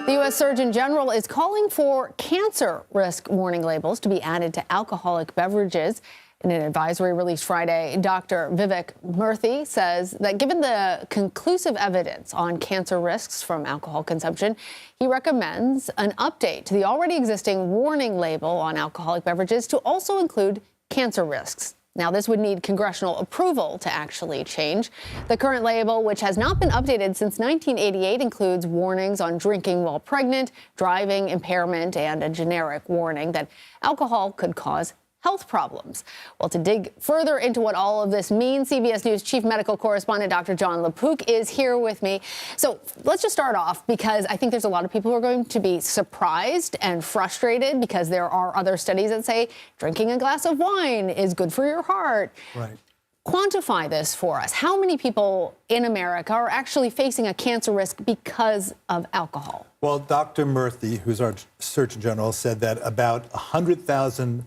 The U.S. Surgeon General is calling for cancer risk warning labels to be added to alcoholic beverages. In an advisory released Friday, Dr. Vivek Murthy says that given the conclusive evidence on cancer risks from alcohol consumption, he recommends an update to the already existing warning label on alcoholic beverages to also include cancer risks. Now, this would need congressional approval to actually change. The current label, which has not been updated since 1988, includes warnings on drinking while pregnant, driving impairment, and a generic warning that alcohol could cause health problems. Well, to dig further into what all of this means, CBS News chief medical correspondent Dr. Jon LaPook is here with me. So let's just start off, because I think there's a lot of people who are going to be surprised and frustrated because there are other studies that say drinking a glass of wine is good for your heart. Right. Quantify this for us. How many people in America are actually facing a cancer risk because of alcohol? Well, Dr. Murthy, who's our Surgeon General, said that about 100,000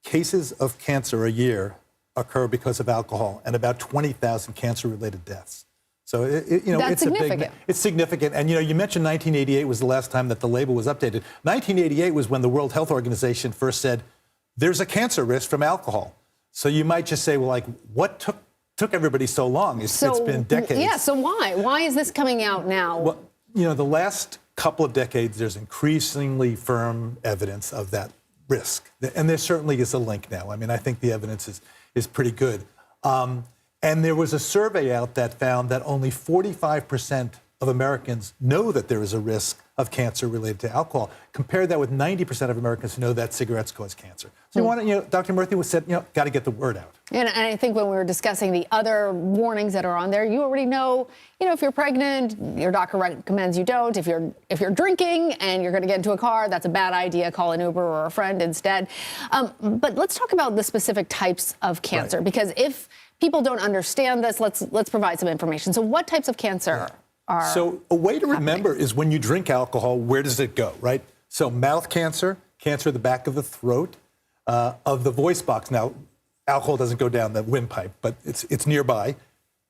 cases of cancer a year occur because of alcohol, and about 20,000 cancer-related deaths. So, that's significant. It's significant. And, you mentioned 1988 was the last time that the label was updated. 1988 was when the World Health Organization first said, there's a cancer risk from alcohol. So you might just say, well, like, what took everybody so long? It's been decades. Yeah, so why? Why is this coming out now? Well, the last couple of decades, there's increasingly firm evidence of that risk. And there certainly is a link now. I mean, I think the evidence is pretty good. And there was a survey out that found that only 45% of Americans know that there is a risk of cancer related to alcohol. Compare that with 90% of Americans who know that cigarettes cause cancer. So Dr. Murthy said, got to get the word out. And I think when we were discussing the other warnings that are on there, you already know, if you're pregnant, your doctor recommends you don't. If you're drinking and you're going to get into a car, that's a bad idea. Call an Uber or a friend instead. But let's talk about the specific types of cancer, because if people don't understand this, let's provide some information. So what types of cancer are So a way to remember is when you drink alcohol, where does it go, right? So mouth cancer, cancer of the back of the throat, of the voice box. Now, alcohol doesn't go down the windpipe, but it's nearby.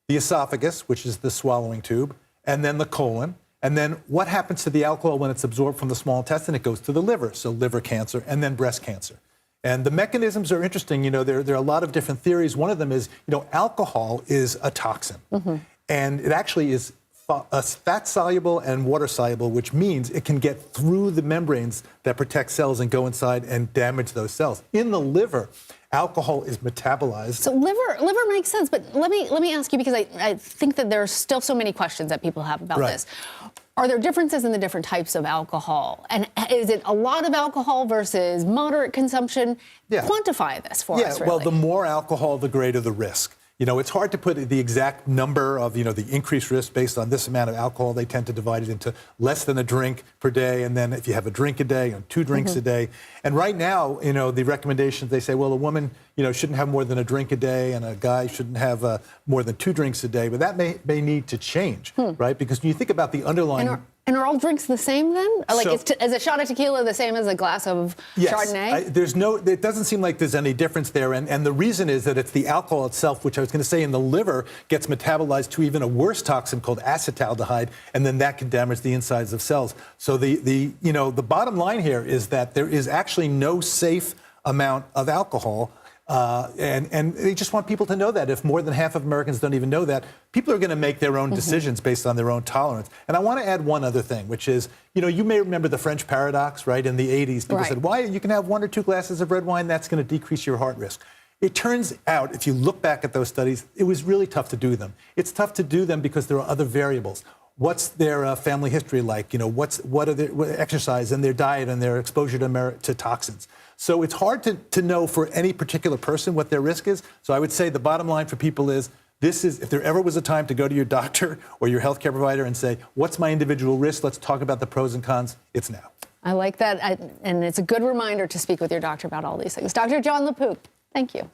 The esophagus, which is the swallowing tube, and then the colon. And then what happens to the alcohol when it's absorbed from the small intestine? It goes to the liver, so liver cancer, and then breast cancer. And the mechanisms are interesting. There are a lot of different theories. One of them is, alcohol is a toxin. And it actually is fat-soluble and water-soluble, which means it can get through the membranes that protect cells and go inside and damage those cells. In the liver, alcohol is metabolized. So liver makes sense, but let me ask you, because I think that there are still so many questions that people have about this. Are there differences in the different types of alcohol? And is it a lot of alcohol versus moderate consumption? Quantify this for us, really. Well, the more alcohol, the greater the risk. It's hard to put the exact number of, the increased risk based on this amount of alcohol. They tend to divide it into less than a drink per day. And then if you have a drink a day, 2 drinks a day. And right now, the recommendations, they say, well, a woman, shouldn't have more than a drink a day, and a guy shouldn't have more than 2 drinks a day. But that may need to change, right? Because when you think about the underlying... And are all drinks the same then? Like, is a shot of tequila the same as a glass of Chardonnay? It doesn't seem like there's any difference there. And the reason is that it's the alcohol itself, which I was going to say in the liver, gets metabolized to even a worse toxin called acetaldehyde, and then that can damage the insides of cells. So the bottom line here is that there is actually no safe amount of alcohol. And they just want people to know that. If more than half of Americans don't even know that, people are going to make their own decisions based on their own tolerance. And I want to add one other thing, which is, you may remember the French paradox, right? In the 80s, people said, why you can have 1 or 2 glasses of red wine, that's going to decrease your heart risk. It turns out, if you look back at those studies, it was really tough to do them. It's tough to do them because there are other variables. What's their family history like? What are their exercise and their diet and their exposure to toxins? So it's hard to know for any particular person what their risk is. So I would say the bottom line for people is, if there ever was a time to go to your doctor or your healthcare provider and say, what's my individual risk? Let's talk about the pros and cons. It's now. I like that. And it's a good reminder to speak with your doctor about all these things. Dr. Jon LaPook, thank you.